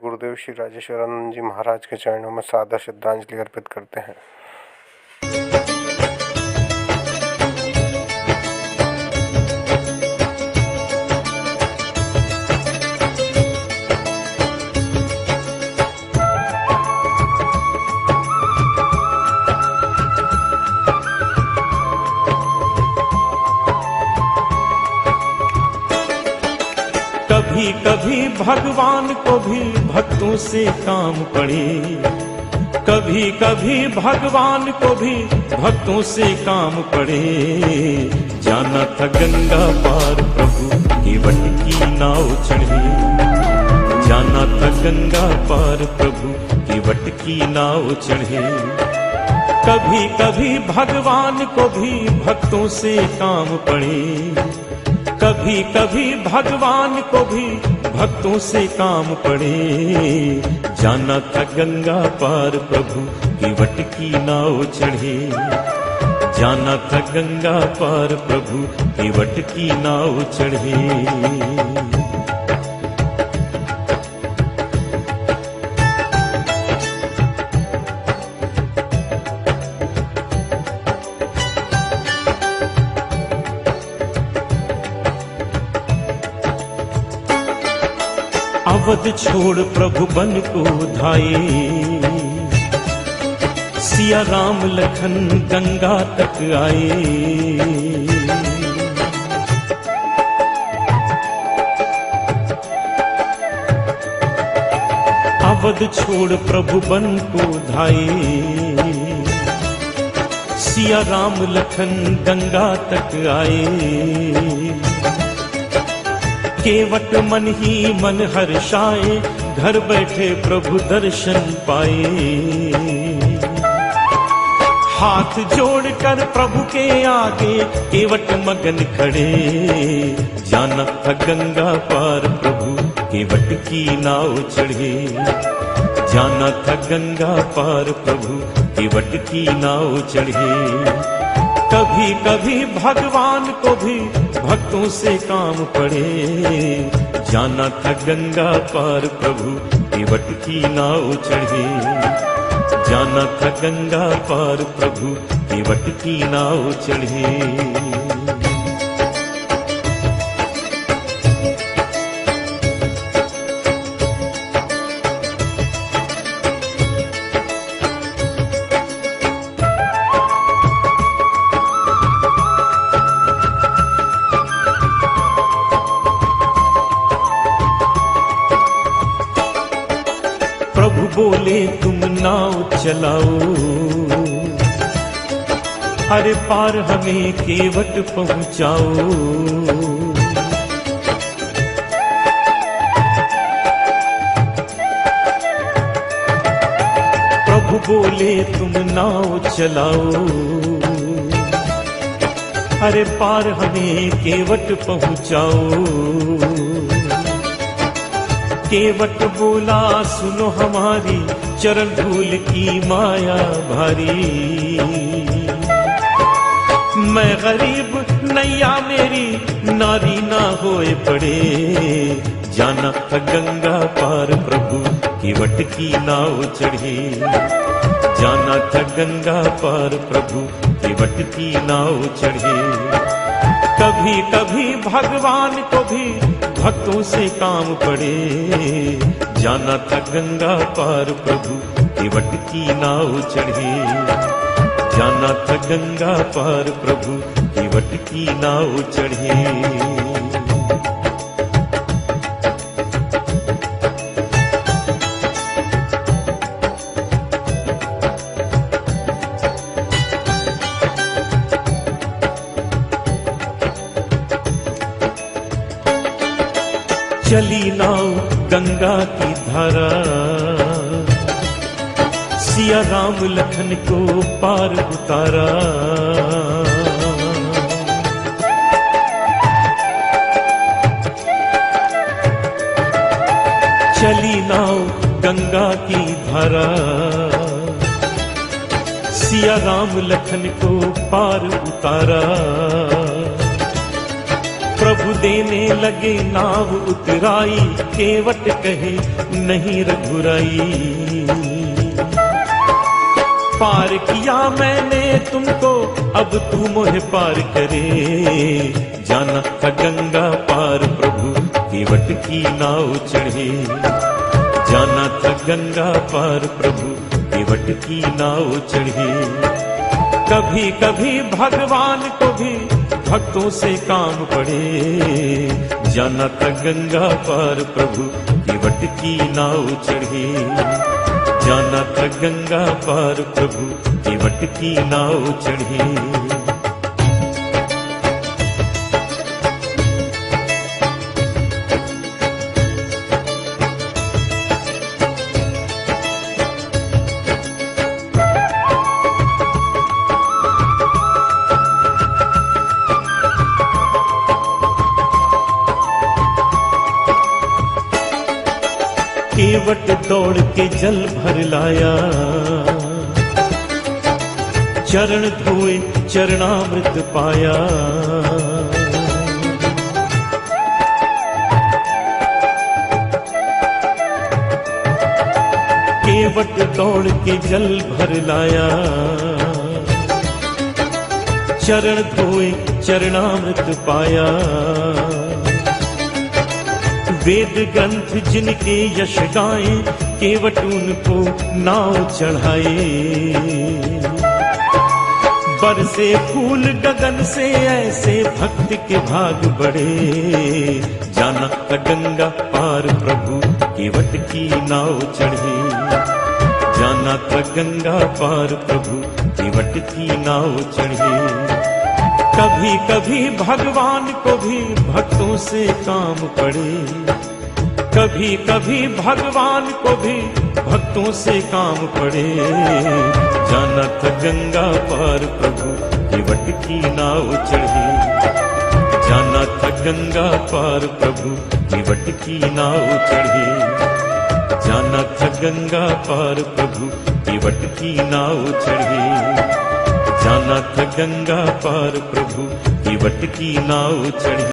गुरुदेव श्री राजेश्वरानंद जी महाराज के चरणों में सादर श्रद्धांजलि अर्पित करते हैं। कभी कभी भगवान को भी भक्तों से काम पड़े, कभी कभी भगवान को भी भक्तों से काम पड़े। जाना था गंगा पार प्रभु की वट की नाव चढ़े, जाना था गंगा पार प्रभु की वट की नाव चढ़े। कभी कभी भगवान को भी भक्तों से काम पड़े, कभी कभी भगवान को भी भक्तों से काम पड़े। जाना था गंगा पार प्रभु की वट की नाव चढ़े, जाना था गंगा पार प्रभु की वट की नाव चढ़े। अवध छोड़ प्रभु बन को धाये, सिया राम लखन गंगा तक आए। अवध छोड़ प्रभु बन को धाये, सिया राम लखन गंगा तक आए। केवट मन ही मन हर्षाए, घर बैठे प्रभु दर्शन पाए। हाथ जोड़कर प्रभु के आगे केवट मगन खड़े। जाना था गंगा पार प्रभु केवट की नाव चढ़े, जाना था गंगा पार प्रभु केवट की नाव चढ़े। कभी कभी भगवान को भी भक्तों से काम पड़े। जाना था गंगा पार प्रभु केवट की नाव चढ़े, जाना था गंगा पार प्रभु केवट की नाव चढ़े। प्रभु बोले तुम नाव चलाओ, हर पार हमें केवट पहुंचाओ। प्रभु बोले तुम नाव चलाओ, हर पार हमें केवट पहुंचाओ। केवट बोला सुनो हमारी चरण धूल की माया भारी। मैं गरीब नैया मेरी नारी ना होए पड़े। जाना था गंगा पार प्रभु केवट की नाव चढ़े, जाना था गंगा पार प्रभु केवट की नाव चढ़े। कभी कभी भगवान को भी भक्तों से काम पड़े। जाना था गंगा पार प्रभु केवट की नाव चढ़े, जाना था गंगा पार प्रभु केवट की नाव चढ़े। चली नाव गंगा की धारा, सिया राम लखन को पार उतारा। चली नाव गंगा की धारा, सिया राम लखन को पार उतारा। प्रभु देने लगे नाव उतराई, केवट कहे नहीं रघुराई। पार किया मैंने तुमको, अब तू मोहे पार करे। जाना था गंगा पार प्रभु, केवट की नाव चढ़े। जाना था गंगा पार प्रभु, केवट की नाव चढ़े। कभी कभी भगवान को भी भक्तों से काम पड़े। जाना था गंगा पार प्रभु, केवट की नाव चढ़े। जाना था गंगा पार प्रभु, केवट की नाव चढ़े। केवट दौड़ के जल भर लाया, चरण धोए चरणामृत पाया। केवट दौड़ के जल भर लाया, चरण धोए चरणामृत पाया। वेद ग्रंथ जिनके यश गाए, केवट उनको नाव चढ़ाए। बरसे फूल गगन से ऐसे भक्त के भाग बढ़े। जाना था गंगा पार प्रभु, केवट की नाव चढ़े। जाना था गंगा पार प्रभु, केवट की नाव चढ़े। कभी कभी भगवान को भी भक्तों से काम पड़े। कभी कभी भगवान को भी भक्तों से काम पड़े। जाना था गंगा पार प्रभु, केवट की नाव चढ़े। जाना था गंगा पार प्रभु, केवट की नाव चढ़े। जाना था गंगा पार प्रभु, केवट की नाव चढ़े। जाना था गंगा पार प्रभु, केवट की नाव चढ़े।